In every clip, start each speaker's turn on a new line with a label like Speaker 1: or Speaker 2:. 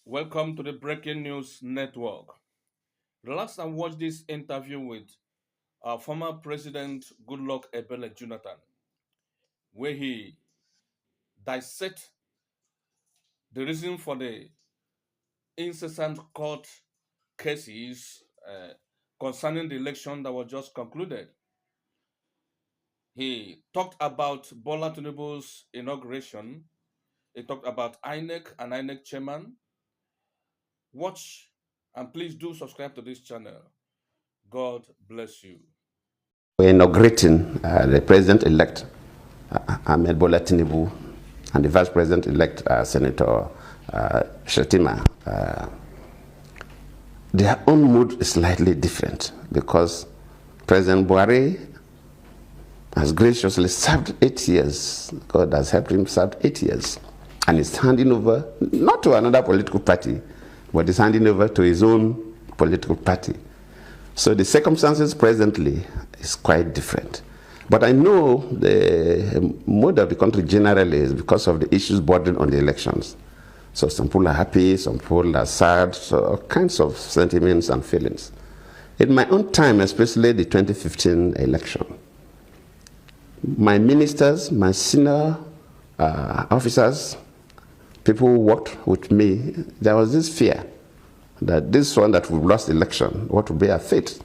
Speaker 1: Welcome to the Breaking News Network. Relax and watch this interview with our former President Goodluck Jonathan, where he dissects the reason for the incessant court cases concerning the election that was just concluded. He talked about Bola Tinubu's inauguration. He talked about INEC and INEC chairman. Watch and please do subscribe to this channel. God bless you.
Speaker 2: We're inaugurating the president-elect, Bola Tinubu, and the vice president-elect, Senator Shetima. Their own mood is slightly different because President Buhari has graciously served 8 years. God has helped him serve 8 years. And he's handing over, not to another political party, but he's handing over to his own political party. So the circumstances presently is quite different. But I know the mood of the country generally is because of the issues bordering on the elections. So some people are happy, some people are sad, so all kinds of sentiments and feelings. In my own time, especially the 2015 election, my ministers, my senior officers, people who worked with me, there was this fear that this one that we've lost the election, what will be our fate?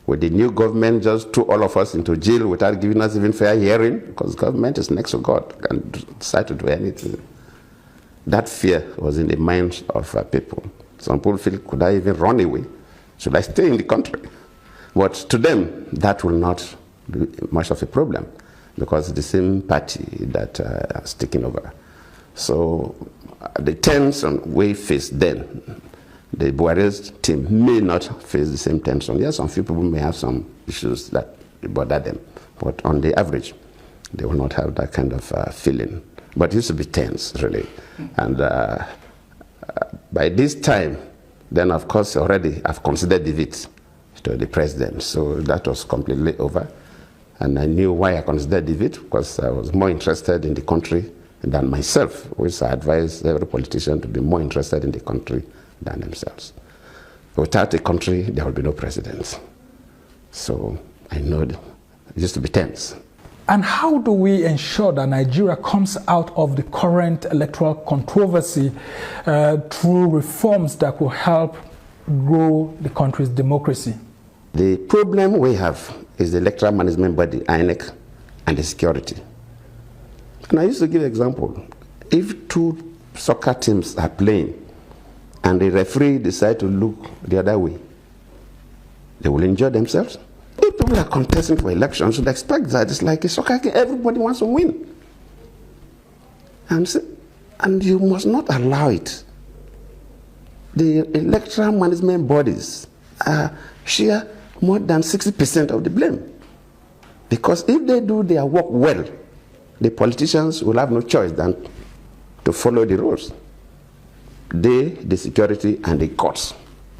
Speaker 2: Will the new government just throw all of us into jail without giving us even fair hearing? Because government is next to God and decide to do anything. That fear was in the minds of people. Some people feel, could I even run away? Should I stay in the country? But to them, that will not be much of a problem because it's the same party that is taking over. So the tension we faced then, the Buhari's team may not face the same tension. Yes, some few people may have some issues that bother them, but on the average, they will not have that kind of feeling. But it used to be tense, really. And by this time, then of course already I've considered defeat to the president. So that was completely over. And I knew why I considered defeat, because I was more interested in the country than myself, which I advise every politician to be more interested in the country than themselves. Without a country, there will be no president. So I know it used to be tense.
Speaker 3: And how do we ensure that Nigeria comes out of the current electoral controversy through reforms that will help grow the country's democracy?
Speaker 2: The problem we have is the electoral management body, INEC, and the security. And I used to give an example. If two soccer teams are playing and the referee decide to look the other way, they will enjoy themselves. If people are contesting for elections, should expect that it's like a soccer game. Everybody wants to win. And you must not allow it. The electoral management bodies share more than 60% of the blame. Because if they do their work well, the politicians will have no choice than to follow the rules. They, the security, and the courts.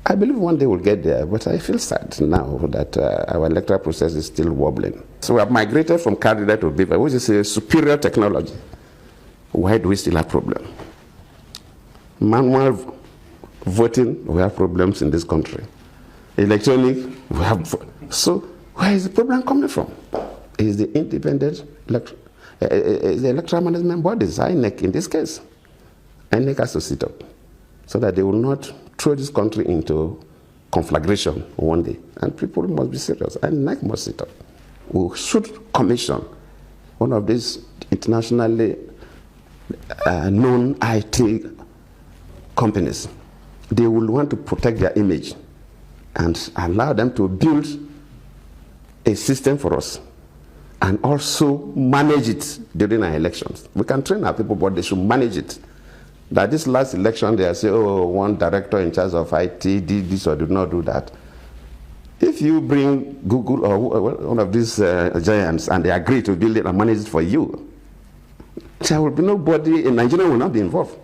Speaker 2: I believe one day we'll get there, but I feel sad now that our electoral process is still wobbling. So we have migrated from card reader to paper, which is a superior technology. Why do we still have problems? Manual voting, we have problems in this country. Electronic, we have. So where is the problem coming from? Is the independent is the electoral management bodies, INEC in this case. INEC has to sit up so that they will not throw this country into conflagration one day. And people must be serious. INEC must sit up. We should commission one of these internationally known IT companies. They will want to protect their image and allow them to build a system for us and also manage it during our elections. We can train our people, but they should manage it. That this last election, they say, oh, one director in charge of IT did this or did not do that. If you bring Google or one of these giants and they agree to build it and manage it for you, there will be nobody in Nigeria will not be involved.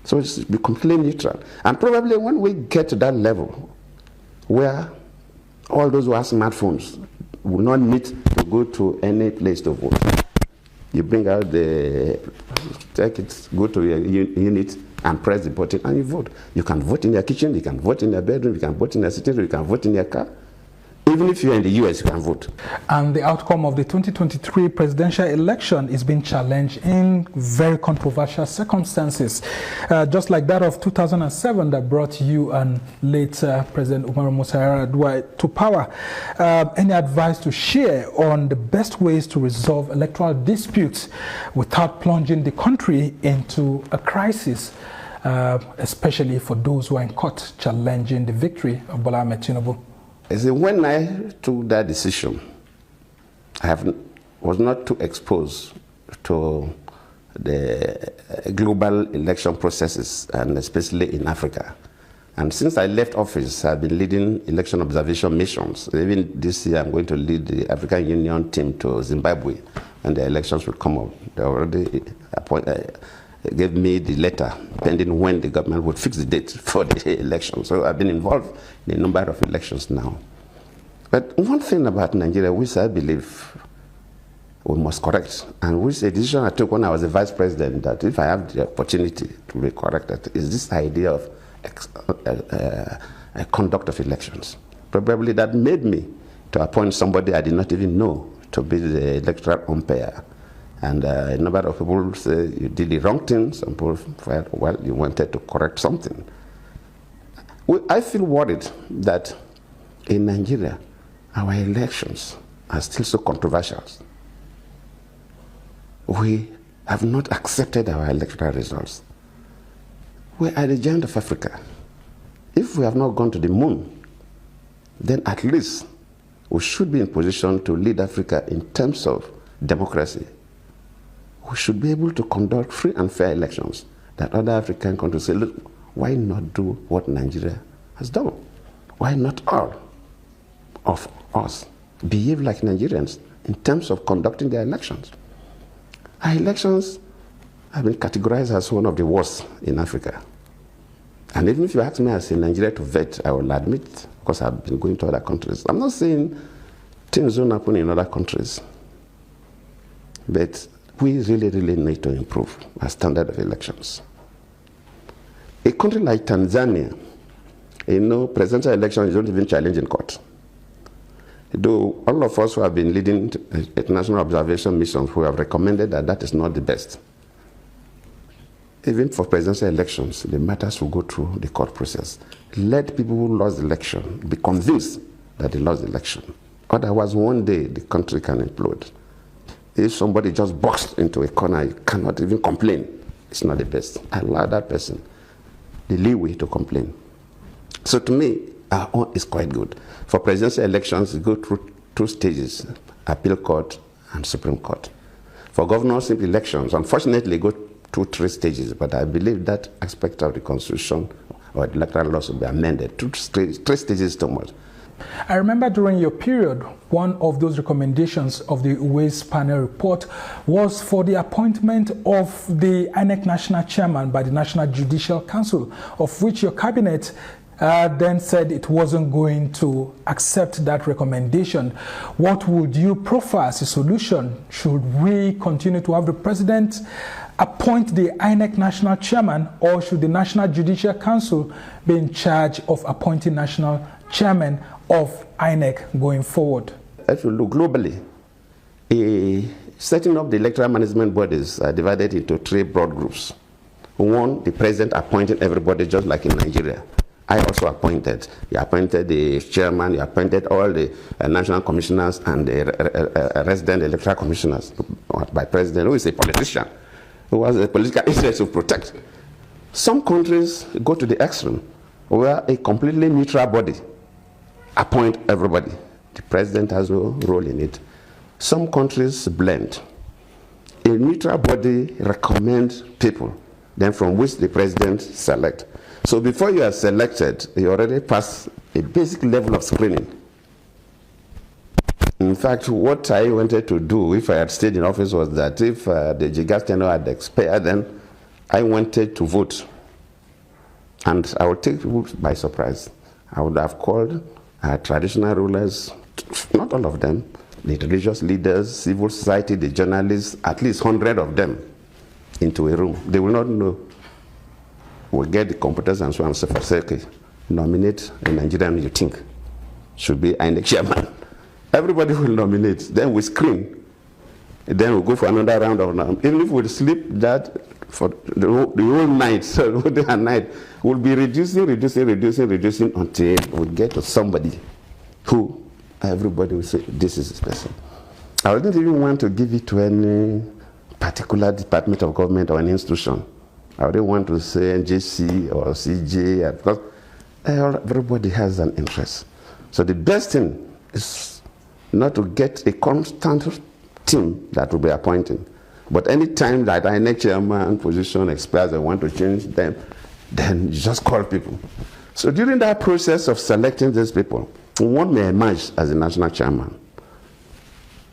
Speaker 2: So it should be completely neutral. And probably when we get to that level, where all those who have smartphones will not need to go to any place to vote. You bring out the, take it, go to your unit, and press the button and you vote. You can vote in your kitchen, you can vote in your bedroom, you can vote in your sitting room, you can vote in your car. Even if you're in the US, you can vote.
Speaker 3: And the outcome of the 2023 presidential election is being challenged in very controversial circumstances, just like that of 2007 that brought you and late President Umaru Musa Yar'Adua to power. Any advice to share on the best ways to resolve electoral disputes without plunging the country into a crisis, especially for those who are in court challenging the victory of Bola Tinubu?
Speaker 2: When I took that decision, was not too exposed to the global election processes, and especially in Africa. And since I left office, I've been leading election observation missions. Even this year, I'm going to lead the African Union team to Zimbabwe, and the elections will come up. They already gave me the letter pending when the government would fix the date for the election. So I've been involved in a number of elections now. But one thing about Nigeria, which I believe we must correct, and which a decision I took when I was the vice president, that if I have the opportunity to be corrected, is this idea of conduct of elections. Probably that made me to appoint somebody I did not even know to be the electoral umpire. And a number of people say you did the wrong thing. Some people felt, well, you wanted to correct something. I feel worried that in Nigeria, our elections are still so controversial. We have not accepted our electoral results. We are the giant of Africa. If we have not gone to the moon, then at least we should be in position to lead Africa in terms of democracy. We should be able to conduct free and fair elections that other African countries say, look, why not do what Nigeria has done? Why not all of us behave like Nigerians in terms of conducting their elections? Our elections have been categorized as one of the worst in Africa. And even if you ask me as a Nigerian to vet, I will admit, because I've been going to other countries. I'm not saying things don't happen in other countries, but we really need to improve our standard of elections. A country like Tanzania, presidential elections don't even challenge in court. Though all of us who have been leading international observation missions who have recommended that that is not the best. Even for presidential elections, the matters will go through the court process. Let people who lost the election be convinced that they lost the election. Otherwise, one day the country can implode. If somebody just boxed into a corner, you cannot even complain. It's not the best. Allow that person the leeway to complain. So to me, our own is quite good. For presidential elections, you go through two stages, appeal court and Supreme Court. For governorship elections, unfortunately, go through three stages, but I believe that aspect of the Constitution or the electoral laws will be amended. Three stages too much.
Speaker 3: I remember during your period, one of those recommendations of the Uwais panel report was for the appointment of the INEC national chairman by the National Judicial Council, of which your cabinet then said it wasn't going to accept that recommendation. What would you proffer as a solution? Should we continue to have the president appoint the INEC national chairman, or should the National Judicial Council be in charge of appointing national chairman of INEC going forward?
Speaker 2: If you look globally, setting up the electoral management bodies are divided into three broad groups. One, the president appointed everybody just like in Nigeria. I also appointed. You appointed the chairman, you appointed all the national commissioners and the resident electoral commissioners by president, who is a politician, who has a political interest to protect. Some countries go to the extreme, where a completely neutral body appoint everybody. The president has no role in it. Some countries blend. A neutral body recommends people, then from which the president select. So before you are selected, you already pass a basic level of screening. In fact, what I wanted to do if I had stayed in office was that if the Jigas tenure had expired, then I wanted to vote. And I would take people by surprise. I would have called traditional rulers, not all of them, the religious leaders, civil society, the journalists, at least 100 of them into a room. They will not know will get the computers and so on and so forth. Say, okay, nominate a Nigerian you think should be INEC chairman. Everybody will nominate. Then we screen. Then we'll go for another round of nomination. Even if we sleep that for the whole night, so the whole night, we'll be reducing until we get to somebody who everybody will say, this is this person. I wouldn't even want to give it to any particular department of government or an institution. I wouldn't want to say NJC or CJ, because everybody has an interest. So the best thing is not to get a constant team that will be appointing. But any time that INEC chairman position expires and want to change them, then you just call people. So during that process of selecting these people, one may emerge as the national chairman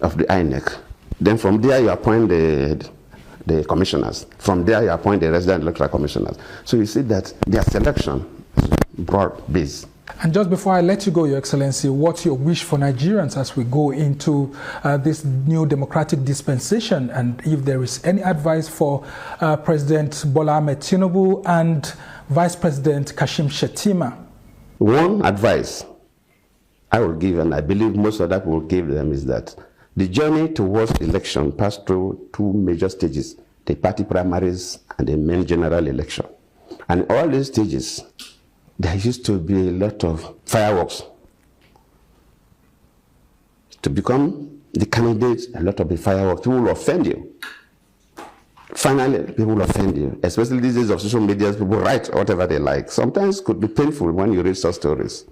Speaker 2: of the INEC. Then from there you appoint the commissioners. From there you appoint the resident electoral commissioners. So you see that their selection is broad-based.
Speaker 3: And just before I let you go, Your Excellency, what's your wish for Nigerians as we go into this new democratic dispensation? And if there is any advice for President Bola Tinubu and Vice President Kashim Shettima?
Speaker 2: One advice I will give, and I believe most of that will give them, is that the journey towards election passed through two major stages, the party primaries and the main general election. And all these stages, there used to be a lot of fireworks. To become the candidate, a lot of the fireworks, people will offend you. Finally, people will offend you, especially these days of social media. People write whatever they like. Sometimes it could be painful when you read such stories.